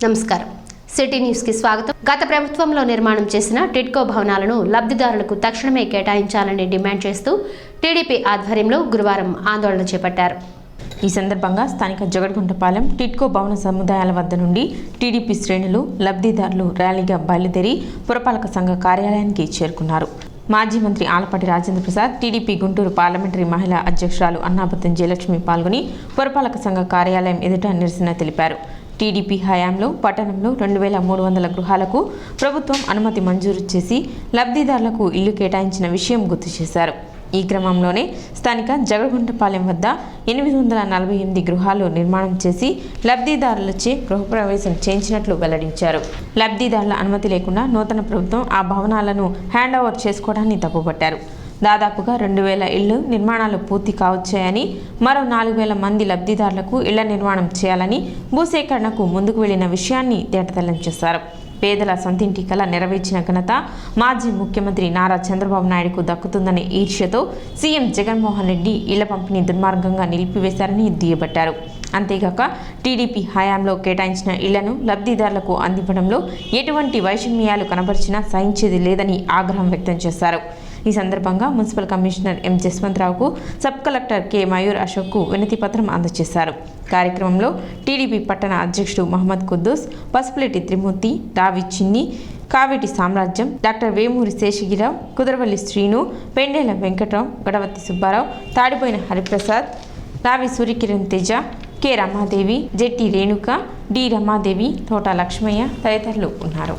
నమస్కారం. City news కి స్వాగతం. గత ప్రభుత్వంలో నిర్మాణం చేసిన టిడ్కో భవనాలను లబ్ధిదారులకు తక్షణమే కేటాయించాలని డిమాండ్ చేస్తూ టీడీపీ ఆధ్వర్యంలో గురువారం ఆందోళన చేపట్టారు. ఈ సందర్భంగా స్థానిక జగడ్గుంటపాలెం టిడ్కో భవన సముదాయాల వద్ద నుండి టీడీపీ శ్రేణులు లబ్ధిదారులు ర్యాలీగా బయలుదేరి పురపాలక సంఘ కార్యాలయానికి చేరుకున్నారు. మాజీ మంత్రి ఆలపాటి రాజేంద్ర ప్రసాద్, టీడీపీ గుంటూరు పార్లమెంటరీ మహిళా అధ్యక్షురాలు అన్నాబత్తుని జయలక్ష్మి పాల్గొని పురపాలక సంఘ కార్యాలయం ఎదుట నిరసన తెలిపారు. టీడీపీ హయాంలో పట్టణంలో 2300 గృహాలకు ప్రభుత్వం అనుమతి మంజూరు చేసి లబ్ధిదారులకు ఇల్లు కేటాయించిన విషయం గుర్తు చేశారు. ఈ క్రమంలోనే స్థానిక జగడ్గుంటపాలెం వద్ద 848 గృహాలు నిర్మాణం చేసి లబ్ధిదారులచే గృహప్రవేశం చేయించినట్లు వెల్లడించారు. లబ్ధిదారుల అనుమతి లేకుండా నూతన ప్రభుత్వం ఆ భవనాలను హ్యాండ్ ఓవర్ చేసుకోవడాన్ని తప్పుపట్టారు. దాదాపుగా 2000 ఇళ్లు నిర్మాణాలు పూర్తి కావచ్చాయని, మరో 4000 మంది లబ్ధిదారులకు ఇళ్ల నిర్మాణం చేయాలని భూసేకరణకు ముందుకు వెళ్లిన విషయాన్ని తేటతెల్లం చేశారు. పేదల సొంతింటి కల నెరవేర్చిన ఘనత మాజీ ముఖ్యమంత్రి నారా చంద్రబాబు నాయుడుకు దక్కుతుందనే ఈర్ష్యతో సీఎం జగన్మోహన్ రెడ్డి ఇళ్ల పంపిణీ దుర్మార్గంగా నిలిపివేశారని దుయ్యబట్టారు. అంతేగాక టీడీపీ హయాంలో కేటాయించిన ఇళ్లను లబ్ధిదారులకు అందివ్వడంలో ఎటువంటి వైషమ్యాలు కనబరిచినా సహించేది లేదని ఆగ్రహం వ్యక్తం చేశారు. ఈ సందర్భంగా మున్సిపల్ కమిషనర్ ఎం జస్వంతరావుకు, సబ్ కలెక్టర్ కె మయూర్ అశోక్కు వినతి పత్రం అందజేశారు. కార్యక్రమంలో టీడీపీ పట్టణ అధ్యక్షుడు మహమ్మద్ కుద్దూస్, పసుపులేటి త్రిమూర్తి, రావి చిన్ని, కావేటి సామ్రాజ్యం, డాక్టర్ వేమూరి శేషగిరావు, కుదరవల్లి శ్రీను, పెండేల వెంకట్రావు, గడవత్తి సుబ్బారావు, తాడిపోయిన హరిప్రసాద్, రావి సూర్యకిరణ్ తేజ, కె రమాదేవి, జెట్టి రేణుక, డి రమాదేవి, తోట లక్ష్మయ్య తదితరులు ఉన్నారు.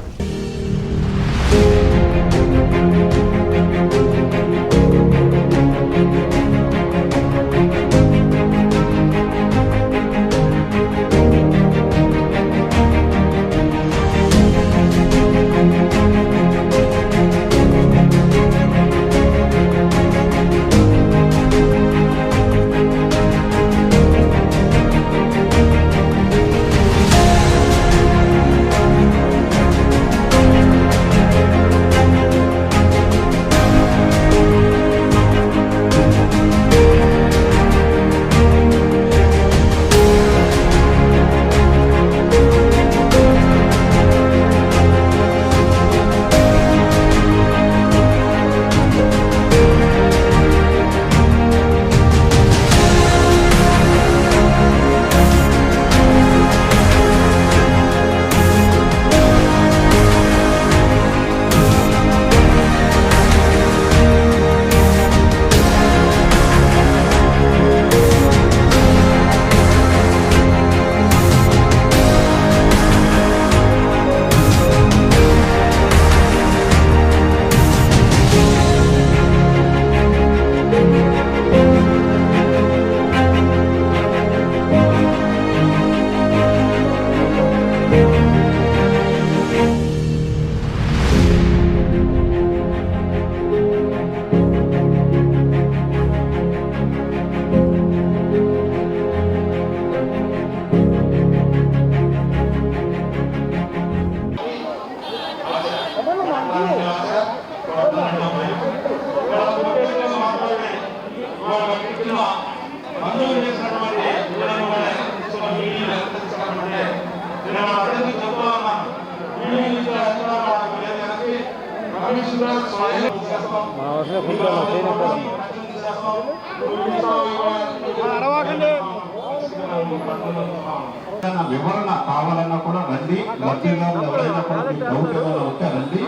వివరణ కావాలన్నా కూడా రండి. లబ్ధిదారులు ఎవరైనా కూడా మీకు డౌట్ ఏమైనా ఉంటే రండి,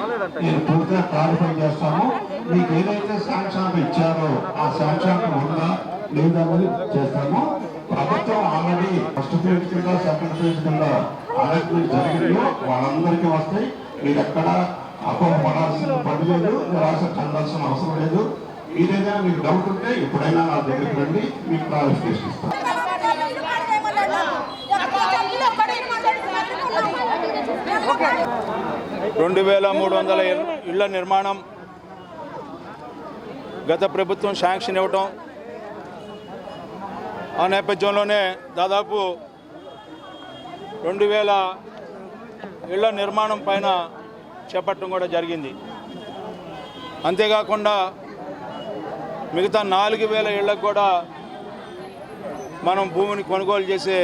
నేను పూర్తిగా క్లారిఫై చేస్తాను. మీకు ఏదైతే శాంక్షన్ ఇచ్చారో ఆ శాంక్షన్ ఉందా లేదా అనేది చేస్తాము. ప్రభుత్వం ఆల్రెడీ ఫస్ట్ ఫేజ్ కింద, సెకండ్ ఫేజ్ కింద అలాట్మెంట్ జరిగింది, వాళ్ళందరికీ వస్తాయి. మీరు ఎక్కడ అపోహపడాల్సిన పని లేదు, నిరాశ చెందాల్సిన అవసరం లేదు. ఏదైనా మీకు డౌట్ ఉంటే ఎప్పుడైనా నా దగ్గరికి రండి, మీకు క్లారిఫికేషన్ ఇస్తాను. 2300 ఇళ్ల నిర్మాణం గత ప్రభుత్వం శాంక్షన్ ఇవ్వటం, ఆ నేపథ్యంలోనే దాదాపు 2000 ఇళ్ల నిర్మాణం పైన చేపట్టడం కూడా జరిగింది. అంతేకాకుండా మిగతా 4000 ఇళ్లకు కూడా మనం భూమిని కొనుగోలు చేసే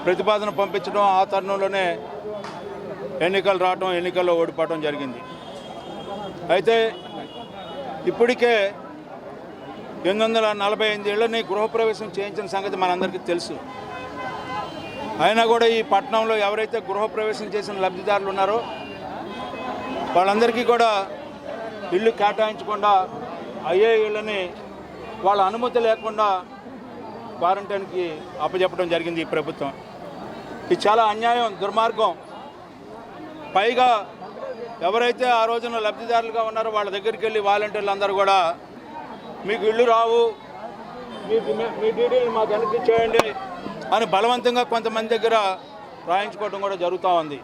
ప్రతిపాదన పంపించడం, ఆ తరుణంలోనే ఎన్నికలు రావడం, ఎన్నికల్లో ఓడిపోవడం జరిగింది. అయితే ఇప్పటికే 848 ఏళ్ళని గృహప్రవేశం చేయించిన సంగతి మనందరికీ తెలుసు. అయినా కూడా ఈ పట్టణంలో ఎవరైతే గృహప్రవేశం చేసిన లబ్ధిదారులు ఉన్నారో వాళ్ళందరికీ కూడా ఇల్లు కేటాయించకుండా అయ్యే ఇళ్ళని వాళ్ళ అనుమతి లేకుండా క్వారంటైన్కి అప్పచెప్పడం జరిగింది ఈ ప్రభుత్వం. ఇది చాలా అన్యాయం, దుర్మార్గం. పైగా ఎవరైతే ఆ రోజున లబ్ధిదారులుగా ఉన్నారో వాళ్ళ దగ్గరికి వెళ్ళి వాలంటీర్లు అందరూ కూడా మీకు ఇల్లు రావు, మీ డీడీలు మాకు వెనక్కి చేయండి అని బలవంతంగా కొంతమంది దగ్గర రాయించుకోవడం కూడా జరుగుతూ ఉంది.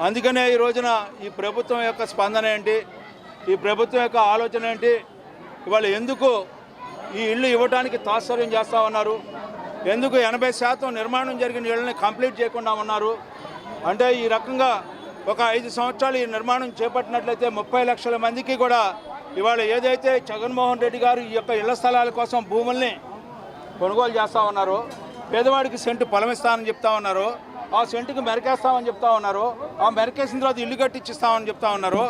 అందుకనే ఈ రోజున ఈ ప్రభుత్వం యొక్క స్పందన ఏంటి, ఈ ప్రభుత్వం యొక్క ఆలోచన ఏంటి, ఇవాళ ఎందుకు ఈ ఇల్లు ఇవ్వడానికి తాత్సర్యం చేస్తూ ఉన్నారు, ఎందుకు 80% నిర్మాణం జరిగిన ఇళ్ళని కంప్లీట్ చేయకుండా ఉన్నారు అంటే, ఈ రకంగా ఒక 5 సంవత్సరాలు ఈ నిర్మాణం చేపట్టినట్లయితే 30 లక్షల మందికి కూడా ఇవాళ ఏదైతే జగన్మోహన్ రెడ్డి గారు ఈ యొక్క ఇళ్ల స్థలాల కోసం భూముల్ని కొనుగోలు చేస్తూ ఉన్నారో, పేదవాడికి సెంటు పొలం ఇస్తామని చెప్తా ఉన్నారు, ఆ సెంటుకి మెరకేస్తామని చెప్తా ఉన్నారు, ఆ మెరకేసిన తర్వాత ఇల్లు కట్టించిస్తామని చెప్తా ఉన్నారు.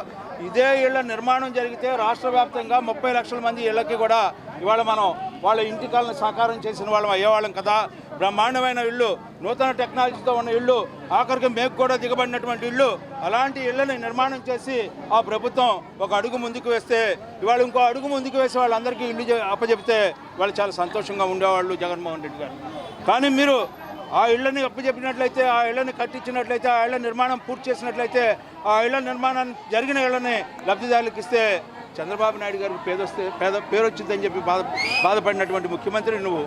ఇదే ఇళ్ల నిర్మాణం జరిగితే రాష్ట్ర వ్యాప్తంగా 30 లక్షల మంది ఇళ్ళకి కూడా ఇవాళ మనం వాళ్ళ ఇంటి కళను సాకారం చేసిన వాళ్ళం అయ్యేవాళ్ళం కదా. బ్రహ్మాండమైన ఇళ్ళు, నూతన టెక్నాలజీతో ఉన్న ఇళ్ళు, ఆఖరికి మేకు కూడా దిగబడినటువంటి ఇళ్ళు, అలాంటి ఇళ్ళని నిర్మాణం చేసి ఆ ప్రభుత్వం ఒక అడుగు ముందుకు వేస్తే ఇవాళ ఇంకో అడుగు ముందుకు వేసి వాళ్ళందరికీ ఇల్లు అప్పచెప్తే వాళ్ళు చాలా సంతోషంగా ఉండేవాళ్ళు జగన్మోహన్ రెడ్డి గారు. కానీ మీరు ఆ ఇళ్ళని అప్పచెప్పినట్లయితే, ఆ ఇళ్ళని కట్టించినట్లయితే, ఆ ఇళ్ళ నిర్మాణం పూర్తి చేసినట్లయితే, ఆ ఇళ్ళ నిర్మాణం జరిగిన ఇళ్ళని లబ్ధిదారులకు ఇస్తే చంద్రబాబు నాయుడు గారికి పేరు వచ్చిందని చెప్పి బాధపడినటువంటి ముఖ్యమంత్రి నువ్వు.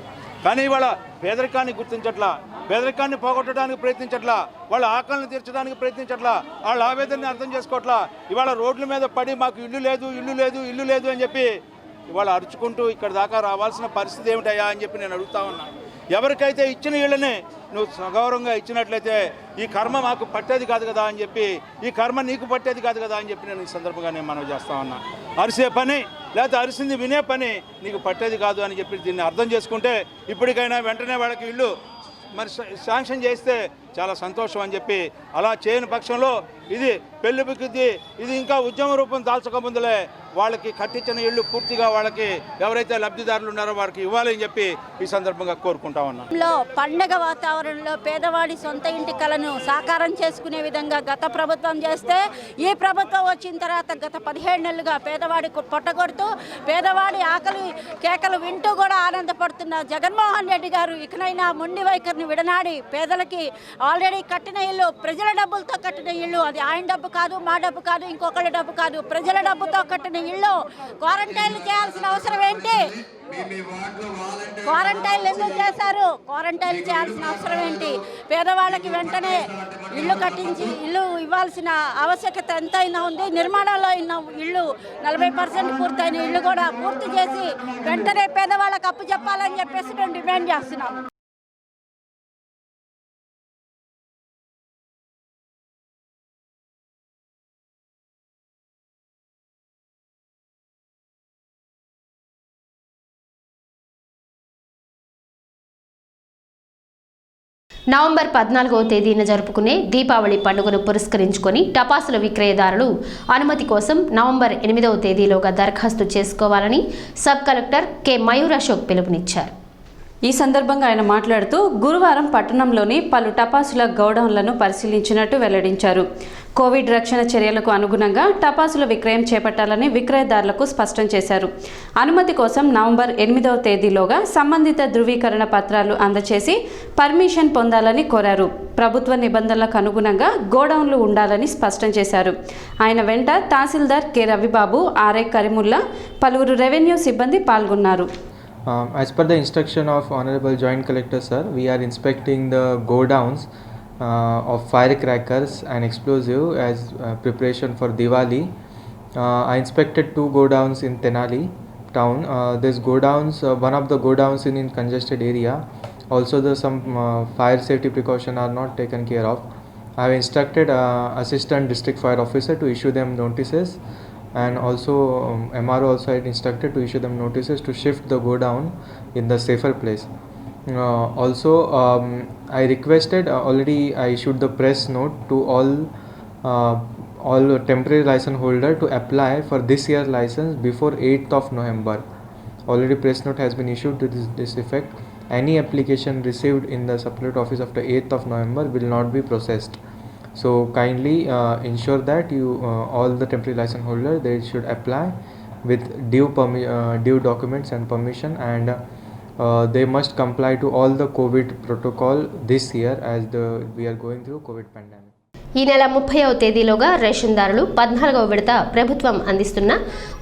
కానీ ఇవాళ పేదరికాన్ని గుర్తించట్లా, పేదరికాన్ని పోగొట్టడానికి ప్రయత్నించట్లా, వాళ్ళ ఆకలిని తీర్చడానికి ప్రయత్నించట్లా, వాళ్ళ ఆవేదనని అర్థం చేసుకోవట్లా. ఇవాళ రోడ్ల మీద పడి మాకు ఇల్లు లేదు, ఇల్లు లేదు, ఇల్లు లేదు అని చెప్పి ఇవాళ అరుచుకుంటూ ఇక్కడ దాకా రావాల్సిన పరిస్థితి ఏమిటయ్యా అని చెప్పి నేను అడుగుతా ఉన్నా. ఎవరికైతే ఇచ్చిన ఇళ్ళని నువ్వు సగౌరవంగా ఇచ్చినట్లయితే ఈ కర్మ మాకు పట్టేది కాదు కదా అని చెప్పి, ఈ కర్మ నీకు పట్టేది కాదు కదా అని చెప్పి నేను ఈ సందర్భంగా నేను మనవి చేస్తా ఉన్నా. అరిసే పని లేకపోతే అరిసింది వినే పని నీకు పట్టేది కాదు అని చెప్పి దీన్ని అర్థం చేసుకుంటే ఇప్పటికైనా వెంటనే వాళ్ళకి ఇల్లు మరి శాంక్షన్ చేస్తే చాలా సంతోషం అని చెప్పి, అలా చేయని పక్షంలో ఇది పెళ్లి బిక్కుద్ది, ఇది ఇంకా ఉద్యమ రూపం దాల్చక ముందులే వాళ్ళకి కట్టించిన ఇళ్ళు పూర్తిగా వాళ్ళకి ఎవరైతే లబ్ధిదారులు ఉన్నారో వారికి ఇవ్వాలని చెప్పి ఈ సందర్భంగా కోరుకుంటా ఉన్నాం. పండగ వాతావరణంలో పేదవాడి సొంత ఇంటి కలను సాకారం చేసుకునే విధంగా గత ప్రభుత్వం చేస్తే, ఈ ప్రభుత్వం వచ్చిన తర్వాత గత 17 నెలలుగా పేదవాడి పొట్టగొడుతూ పేదవాడి ఆకలి కేకలు వింటూ కూడా ఆనందపడుతున్న జగన్మోహన్ రెడ్డి గారు ఇకనైనా మొండి వైఖరిని విడనాడి పేదలకి ఆల్రెడీ కట్టిన ఇల్లు, ప్రజల డబ్బులతో కట్టిన ఇల్లు, అది ఆయన డబ్బు కాదు, మా డబ్బు కాదు, ఇంకొకళ్ళ డబ్బు కాదు, ప్రజల డబ్బుతో కట్టిన ఇల్లు క్వారంటైన్ చేయాల్సిన అవసరం ఏంటి? క్వారంటైన్ ఎందుకు చేశారు? క్వారంటైన్ చేయాల్సిన అవసరం ఏంటి? పేదవాళ్ళకి వెంటనే ఇల్లు కట్టించి ఇల్లు ఇవ్వాల్సిన ఆవశ్యకత ఎంతైనా ఉంది. నిర్మాణంలో ఉన్న ఇల్లు 40% పూర్తయిన ఇల్లు కూడా పూర్తి చేసి వెంటనే పేదవాళ్ళకి అప్పు చెప్పాలని చెప్పేసి మేము డిమాండ్ చేస్తున్నాం. నవంబర్ 14వ తేదీన జరుపుకునే దీపావళి పండుగను పురస్కరించుకొని టపాసుల విక్రయదారులు అనుమతి కోసం నవంబర్ 8వ తేదీలోగా దరఖాస్తు చేసుకోవాలని sub collector K Mayur Ashok పిలుపునిచ్చారు. ఈ సందర్భంగా ఆయన మాట్లాడుతూ గురువారం పట్టణంలోని పలు టపాసుల గోడౌన్లను పరిశీలించినట్టు వెల్లడించారు. కోవిడ్ రక్షణ చర్యలకు అనుగుణంగా టపాసుల విక్రయం చేపట్టాలని విక్రయదారులకు స్పష్టం చేశారు. అనుమతి కోసం నవంబర్ 8వ తేదీలోగా సంబంధిత ధృవీకరణ పత్రాలు అందజేసి పర్మిషన్ పొందాలని కోరారు. ప్రభుత్వ నిబంధనలకు అనుగుణంగా గోడౌన్లు ఉండాలని స్పష్టం చేశారు. ఆయన వెంట తహసీల్దార్ కె రవిబాబు, ఆర్ఐ కరీముల్లా, పలువురు రెవెన్యూ సిబ్బంది పాల్గొన్నారు. As per the instruction of Honorable Joint Collector Sir, we are inspecting the godowns of firecrackers and explosive as preparation for Diwali. I inspected 2 godowns in Tenali town. These godowns, one of the godowns in congested area. Also, some fire safety precaution are not taken care of. I have instructed Assistant District Fire Officer to issue them notices. And also MRO also had instructed to issue them notices to shift the godown in the safer place. Also, I requested already. I issued the press note to all temporary license holder to apply for this year's license before 8th of November. Already press note has been issued to this effect. Any application received in the supplemental office after 8th of November will not be processed. So kindly ensure that you all the temporary license holder, they should apply with due documents and permission, and they must comply to all the COVID protocol this year as we are going through COVID pandemic. ఈ నెల 30వ తేదీలోగా రేషన్దారులు 14వ విడత ప్రభుత్వం అందిస్తున్న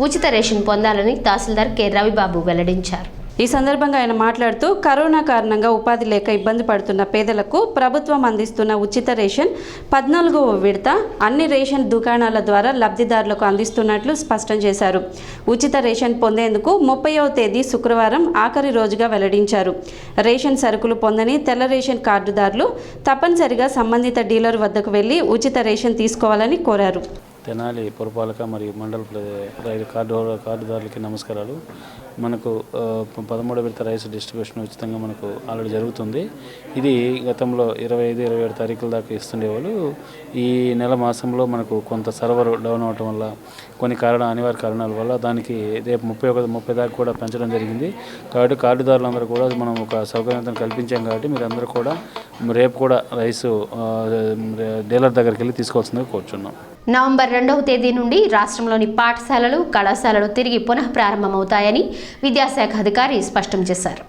ఉచిత ration పొందాలని తహసీల్దార్ K Ravibabu వెల్లడించారు. ఈ సందర్భంగా ఆయన మాట్లాడుతూ కరోనా కారణంగా ఉపాధి లేక ఇబ్బంది పడుతున్న పేదలకు ప్రభుత్వం అందిస్తున్న ఉచిత రేషన్ 14వ విడత అన్ని రేషన్ దుకాణాల ద్వారా లబ్ధిదారులకు అందిస్తున్నట్లు స్పష్టం చేశారు. ఉచిత రేషన్ పొందేందుకు 30వ తేదీ శుక్రవారం ఆఖరి రోజుగా వెల్లడించారు. రేషన్ సరుకులు పొందని తెల్ల రేషన్ కార్డుదారులు తప్పనిసరిగా సంబంధిత డీలర్ వద్దకు వెళ్లి ఉచిత రేషన్ తీసుకోవాలని కోరారు. తెనాలి పురపాలక మరియు మండల కార్డుదారులకి నమస్కారాలు. మనకు 13వ విడత రైస్ డిస్ట్రిబ్యూషన్ ఉచితంగా మనకు ఆల్రెడీ జరుగుతుంది. ఇది గతంలో 25-27 తారీఖుల దాకా ఇస్తుండేవాళ్ళు. ఈ నెల మాసంలో మనకు కొంత సర్వర్ డౌన్ అవటం వల్ల కొన్ని అనివార్య కారణాల వల్ల దానికి రేపు 30 దాకా కూడా పెంచడం జరిగింది. కాబట్టి కార్డుదారులందరూ కూడా మనం ఒక సౌకర్యం కల్పించాం. కాబట్టి మీరు అందరూ కూడా రేపు కూడా రైస్ డీలర్ దగ్గరికి వెళ్ళి తీసుకోవాల్సిందిగా కోరుచున్నాం. నవంబర్ 2వ తేదీ నుండి రాష్ట్రంలోని పాఠశాలలు, కళాశాలలు తిరిగి పునః ప్రారంభమవుతాయని విద్యాశాఖ అధికారి స్పష్టం చేశారు.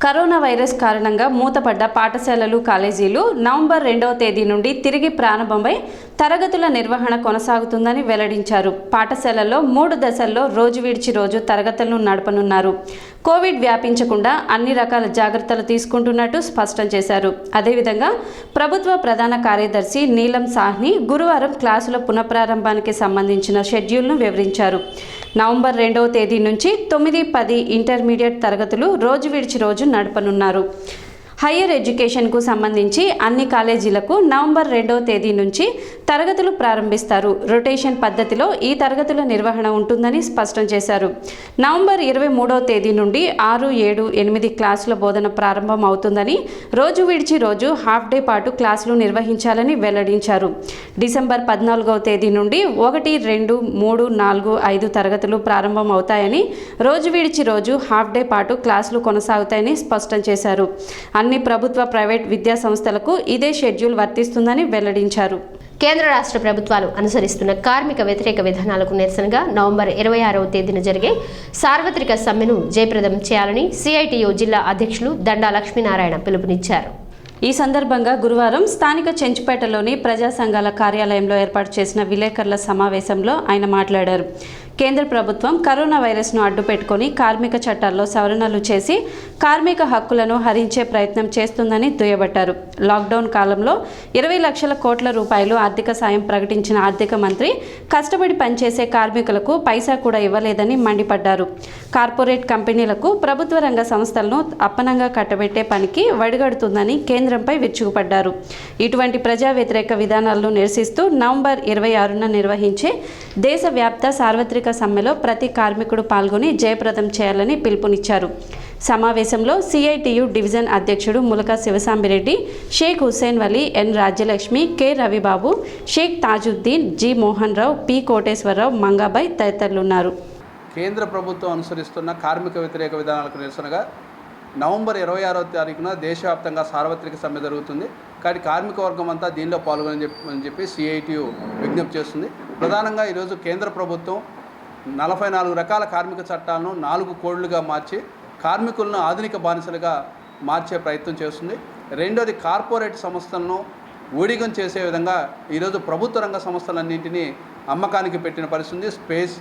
కరోనా వైరస్ కారణంగా మూతపడ్డ పాఠశాలలు, కాలేజీలు నవంబర్ 2వ తేదీ నుండి తిరిగి ప్రారంభమై తరగతుల నిర్వహణ కొనసాగుతుందని వెల్లడించారు. పాఠశాలల్లో 3 దశల్లో రోజు విడిచి రోజు తరగతులను నడపనున్నారు. కోవిడ్ వ్యాపించకుండా అన్ని రకాల జాగ్రత్తలు తీసుకుంటున్నట్టు స్పష్టం చేశారు. అదేవిధంగా ప్రభుత్వ ప్రధాన కార్యదర్శి నీలం సాహ్ని గురువారం క్లాసుల పునఃప్రారంభానికి సంబంధించిన షెడ్యూల్ను వివరించారు. నవంబర్ 2వ తేదీ నుంచి 9-10 ఇంటర్మీడియట్ తరగతులు రోజు విడిచి రోజు నడపనున్నారు. హయ్యర్ ఎడ్యుకేషన్కు సంబంధించి అన్ని కాలేజీలకు నవంబర్ 2వ తేదీ నుంచి తరగతులు ప్రారంభిస్తారు. రొటేషన్ పద్ధతిలో ఈ తరగతుల నిర్వహణ ఉంటుందని స్పష్టం చేశారు. నవంబర్ 23వ తేదీ నుండి 6, 7, 8 క్లాసుల బోధన ప్రారంభం అవుతుందని, రోజు విడిచి రోజు హాఫ్ డే పాటు క్లాసులు నిర్వహించాలని వెల్లడించారు. డిసెంబర్ 14వ తేదీ నుండి 1, 2, 3, 4, 5 తరగతులు ప్రారంభం అవుతాయని, రోజు విడిచి రోజు హాఫ్ డే పాటు క్లాసులు కొనసాగుతాయని స్పష్టం చేశారు. అన్ని ప్రభుత్వ, ప్రైవేట్ విద్యా సంస్థలకు ఇదే షెడ్యూల్ వర్తిస్తుందని వెల్లడించారు. కేంద్ర రాష్ట్ర ప్రభుత్వాలు అనుసరిస్తున్న కార్మిక వ్యతిరేక విధానాలకు నిరసనగా నవంబర్ 26వ తేదీన జరిగే సార్వత్రిక సమ్మెను జయప్రదం చేయాలని సిఐటియు జిల్లా అధ్యక్షులు దండా లక్ష్మీనారాయణ పిలుపునిచ్చారు. ఈ సందర్భంగా గురువారం స్థానిక చెంచుపేటలోని ప్రజా సంఘాల కార్యాలయంలో ఏర్పాటు చేసిన విలేకరుల సమావేశంలో ఆయన మాట్లాడారు. కేంద్ర ప్రభుత్వం కరోనా వైరస్ను అడ్డుపెట్టుకొని కార్మిక చట్టాల్లో సవరణలు చేసి కార్మిక హక్కులను హరించే ప్రయత్నం చేస్తుందని దుయ్యబట్టారు. లాక్డౌన్ కాలంలో 20 లక్షల కోట్ల రూపాయలు ఆర్థిక సాయం ప్రకటించిన ఆర్థిక మంత్రి కష్టపడి పనిచేసే కార్మికులకు పైసా కూడా ఇవ్వలేదని మండిపడ్డారు. కార్పొరేట్ కంపెనీలకు ప్రభుత్వ రంగ సంస్థలను అప్పనంగా కట్టబెట్టే పనికి వడిగడుతుందని కేంద్రంపై విరుచుకుపడ్డారు. ఇటువంటి ప్రజా వ్యతిరేక విధానాలను నిరసిస్తూ నవంబర్ 26న నిర్వహించే దేశవ్యాప్త సార్వత్రిక సమ్మెలో ప్రతి కార్మికుడు పాల్గొని జయప్రదం చేయాలని పిలుపునిచ్చారు. సమావేశంలో సిఐటియు డివిజన్ అధ్యక్షుడు ములక శివసాంబిరెడ్డి, షేక్ హుస్సేన్ వలీ, ఎన్ Rajyalakshmi, K Ravibabu, Sheikh Tajuddin, G Mohan Rao, P Koteswararao, మంగాబాయ్ తదితరులున్నారు. కేంద్ర ప్రభుత్వం అనుసరిస్తున్న కార్మిక వ్యతిరేక విధానాలకు నిరసనగా నవంబర్ 26వ తారీఖున దేశవ్యాప్తంగా సార్వత్రిక సమ్మె జరుగుతుంది. కాబట్టి కార్మిక వర్గం అంతా దీనిలో పాల్గొని చెప్పి సిఐటియు విజ్ఞప్తి చేస్తుంది. ప్రధానంగా ఈరోజు కేంద్ర ప్రభుత్వం 44 రకాల కార్మిక చట్టాలను 4 కోడ్లుగా మార్చి కార్మికులను ఆధునిక బానిసలుగా మార్చే ప్రయత్నం చేస్తుంది. రెండోది, కార్పొరేట్ సంస్థలను ఊడిగం చేసే విధంగా ఈరోజు ప్రభుత్వ రంగ సంస్థలన్నింటినీ అమ్మకానికి పెట్టిన పరిస్థితి. స్పేస్,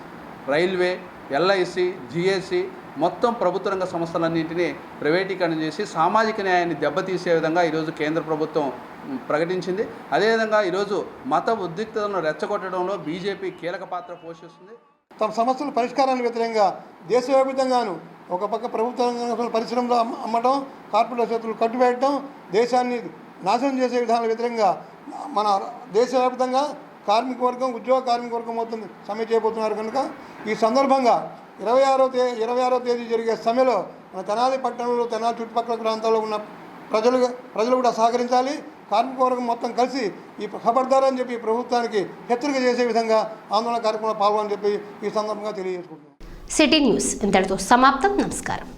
రైల్వే, ఎల్ఐసి, జిఎస్సి మొత్తం ప్రభుత్వ రంగ సంస్థలన్నింటినీ ప్రైవేటీకరణ చేసి సామాజిక న్యాయాన్ని దెబ్బతీసే విధంగా ఈరోజు కేంద్ర ప్రభుత్వం ప్రకటించింది. అదేవిధంగా ఈరోజు మత ఉద్రిక్తతలను రెచ్చగొట్టడంలో బీజేపీ కీలక పాత్ర పోషిస్తుంది. తమ సమస్యల పరిష్కారానికి వ్యతిరేకంగా దేశవ్యాప్తంగాను ఒక పక్క ప్రభుత్వ రంగ పరిశ్రమలో అమ్మటం, కార్పొరేట్ చేతులు కట్టుబెట్టడం, దేశాన్ని నాశనం చేసే విధానాల వ్యతిరేకంగా మన దేశవ్యాప్తంగా కార్మిక వర్గం, ఉద్యోగ కార్మిక వర్గం మొత్తం సమ్మె చేయబోతున్నారు. కనుక ఈ సందర్భంగా 26వ తేదీ జరిగే సమ్మెలో మన తెనాలి పట్టణంలో తెనాలి చుట్టుపక్కల ప్రాంతాల్లో ఉన్న ప్రజలు కూడా సహకరించాలి. కార్మిక వర్గం మొత్తం కలిసి ఈ ఖబర్దార్ అని చెప్పి ప్రభుత్వానికి హెచ్చరిక చేసే విధంగా ఆందోళన కార్యక్రమంలో పాల్గొని చెప్పి ఈ సందర్భంగా తెలియజేసుకుంటున్నాం. సిటీ న్యూస్ ఇంతటితో సమాప్తం. నమస్కారం.